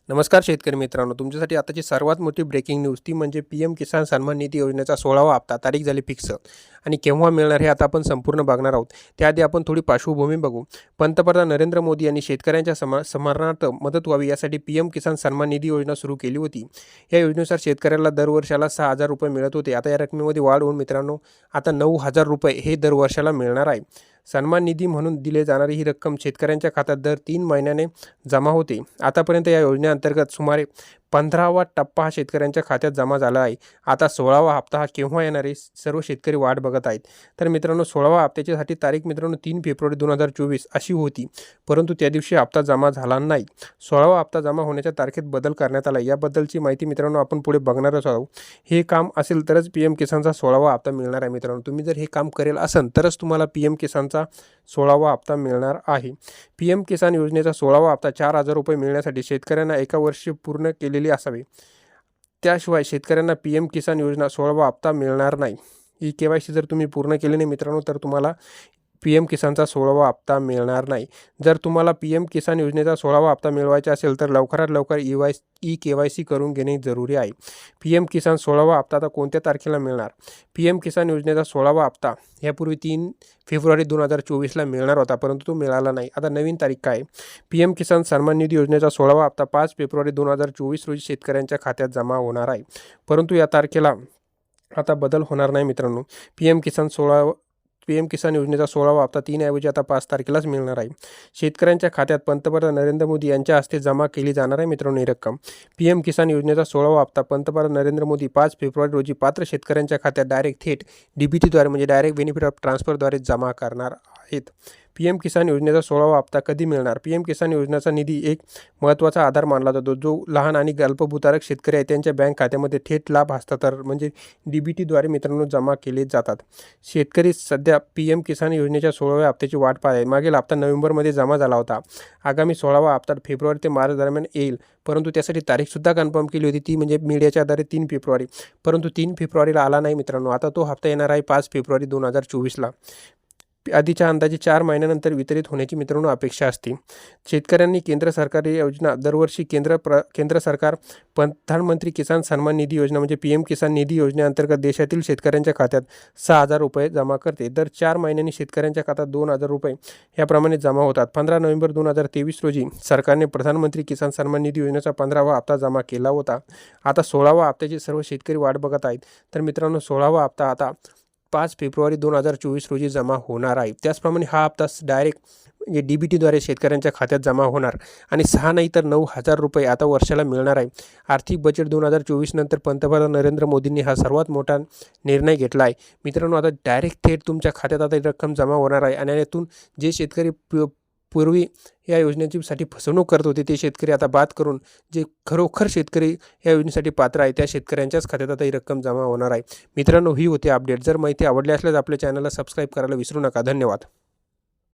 नमस्कार शेतकरी मित्रांनो, तुमच्यासाठी आताची सर्वात मोठी ब्रेकिंग न्यूज ती म्हणजे पीएम किसान सन्मान निधी योजनेचा 16वा हप्ता तारीख झाली फिक्स आणि केव्हा मिळणार हे आता आपण संपूर्ण बघणार आहोत. त्याआधी आपण थोडी पार्श्वभूमी बघू. पंतप्रधान नरेंद्र मोदी यांनी शेतकऱ्यांच्या स्मरणार्थ मदत व्हावी यासाठी पीएम किसान सन्मान निधी योजना सुरू केली होती. या योजनेनुसार शेतकऱ्याला दरवर्षाला 6,000 रुपये मिळत होते. आता या रकमेमध्ये वाढ होऊन मित्रांनो आता 9,000 रुपये हे दरवर्षाला मिळणार आहे. सन्मान निधी म्हणून दिले जाणारी ही रक्कम शेतकऱ्यांच्या खात्यात दर 3 महिन्याने जमा होते. आतापर्यंत या योजनेअंतर्गत सुमारे 15वा टप्पा हा शेतकऱ्यांच्या खात्यात जमा झाला आहे. आता 16वा हप्ता हा केव्हा येणार आहे सर्व शेतकरी वाट बघत आहेत. तर मित्रांनो 16वा हप्त्याची तारीख मित्रांनो 3 फेब्रुवारी 2024 अशी होती, परंतु त्या दिवशी हप्ता जमा झाला नाही. 16वा हप्ता जमा होण्याच्या तारखेत बदल करण्यात आला. याबद्दलची माहिती मित्रांनो आपण पुढे बघणारच आहोत. हे काम असेल तरच पीएम किसानचा 16वा हप्ता मिळणार आहे. मित्रांनो तुम्ही जर हे काम करेल असेल तरच तुम्हाला पीएम किसानचा 16वा हप्ता मिळणार आहे. पीएम किसान योजनेचा 16वा हप्ता 4,000 रुपये मिळण्यासाठी शेतकऱ्यांना 1 वर्ष पूर्ण केलेली असावे. त्याशिवाय शेतकऱ्यांना पीएम किसान योजना 16वा हप्ता मिळणार नाही. ही KYC जर तुम्ही पूर्ण केली नाही मित्रांनो तर तुम्हाला पीएम किसानचा 16वा हप्ता मिळणार नाही. जर तुम्हाला पीएम किसान योजनेचा 16वा हप्ता मिळवायचा असेल तर लवकरात लवकर KYC करून घेणे जरुरी आहे. पीएम किसान 16वा हप्ता आता कोणत्या तारखेला मिळणार? पीएम किसान योजनेचा 16वा हप्ता यापूर्वी 3 फेब्रुवारी 2024ला मिळणार होता, परंतु तो मिळाला नाही. आता नवीन तारीख काय? पीएम किसान सन्मान निधी योजनेचा 16वा हप्ता 5 फेब्रुवारी 2024 रोजी शेतकऱ्यांच्या खात्यात जमा होणार आहे, परंतु या तारखेला आता बदल होणार नाही मित्रांनो. पीएम किसान योजनेचा 16वा हप्ता 3 ऐवजी आता 5 तारखेलाच मिळणार आहे. शेतकऱ्यांच्या खात्यात पंतप्रधान नरेंद्र मोदी यांच्या हस्ते जमा केली जाणार आहे मित्रांनो ही रक्कम. पीएम किसान योजनेचा 16वा हप्ता पंतप्रधान नरेंद्र मोदी 5 फेब्रुवारी रोजी पात्र शेतकऱ्यांच्या खात्यात डायरेक्ट थेट DBTद्वारे म्हणजे डायरेक्ट बेनिफिट ऑफ ट्रान्सफरद्वारे जमा करणार आहेत. पीएम किसान योजनेचा 16वा हप्ता कधी मिळणार? पीएम किसान योजनेचा निधी एक महत्त्वाचा आधार मानला जातो. जो लहान आणि अल्पभूधारक शेतकरी आहेत त्यांच्या बँक खात्यामध्ये थेट लाभ हस्तांतरण म्हणजे DBTद्वारे मित्रांनो जमा केले जातात. शेतकरी सध्या पीएम किसान योजनेच्या 16व्या हप्त्याची वाट पाहत आहे. मागील हप्ता नोव्हेंबरमध्ये जमा झाला होता. आगामी 16वा हप्ता फेब्रुवारी ते मार्च दरम्यान येईल, परंतु त्यासाठी तारीखसुद्धा कन्फर्म केली होती ती म्हणजे मीडियाच्या आधारे 3 फेब्रुवारी, परंतु 3 फेब्रुवारीला आला नाही मित्रांनो. आता तो हप्ता येणार आहे 5 फेब्रुवारी 2024ला. आधीच्या अंदाजे 4 महिन्यानंतर वितरित होण्याची मित्रांनो अपेक्षा असते. शेतकऱ्यांनी केंद्र सरकारी योजना दरवर्षी केंद्र सरकार प्रधानमंत्री किसान सन्मान निधी योजना म्हणजे पीएम किसान निधी योजनेअंतर्गत देशातील शेतकऱ्यांच्या खात्यात 6,000 रुपये जमा करते. दर 4 महिन्यांनी शेतकऱ्यांच्या खात्यात 2,000 रुपये याप्रमाणे जमा होतात. 15 नोव्हेंबर 2023 रोजी सरकारने प्रधानमंत्री किसान सन्मान निधी योजनेचा 15वा हप्ता जमा केला होता. आता 16वा हप्त्याची सर्व शेतकरी वाट बघत आहेत. तर मित्रांनो 16वा हप्ता आता 5 फेब्रुवारी 2024 रोजी जमा होणार आहे. त्याचप्रमाणे हा हप्ता डायरेक्ट म्हणजे DBTद्वारे शेतकऱ्यांच्या खात्यात जमा होणार आणि 6 नाही तर 9,000 रुपये आता वर्षाला मिळणार आहे. आर्थिक बजेट 2024 नंतर पंतप्रधान नरेंद्र मोदींनी हा सर्वात मोठा निर्णय घेतला आहे. मित्रांनो आता डायरेक्ट थेट तुमच्या खात्यात आता रक्कम जमा होणार आहे आणि यातून जे शेतकरी पूर्वी या योजनेसाठी फसवणूक करत होते ते शेतकरी आता बाद करून जे खरोखर शेतकरी या योजनेसाठी पात्र आहे त्या शेतकऱ्यांच्याच खात्यात आता ही रक्कम जमा होणार आहे. मित्रांनो ही होती अपडेट. जर माहिती आवडली असल्यास आपल्या चॅनलला सबस्क्राईब करायला विसरू नका. धन्यवाद.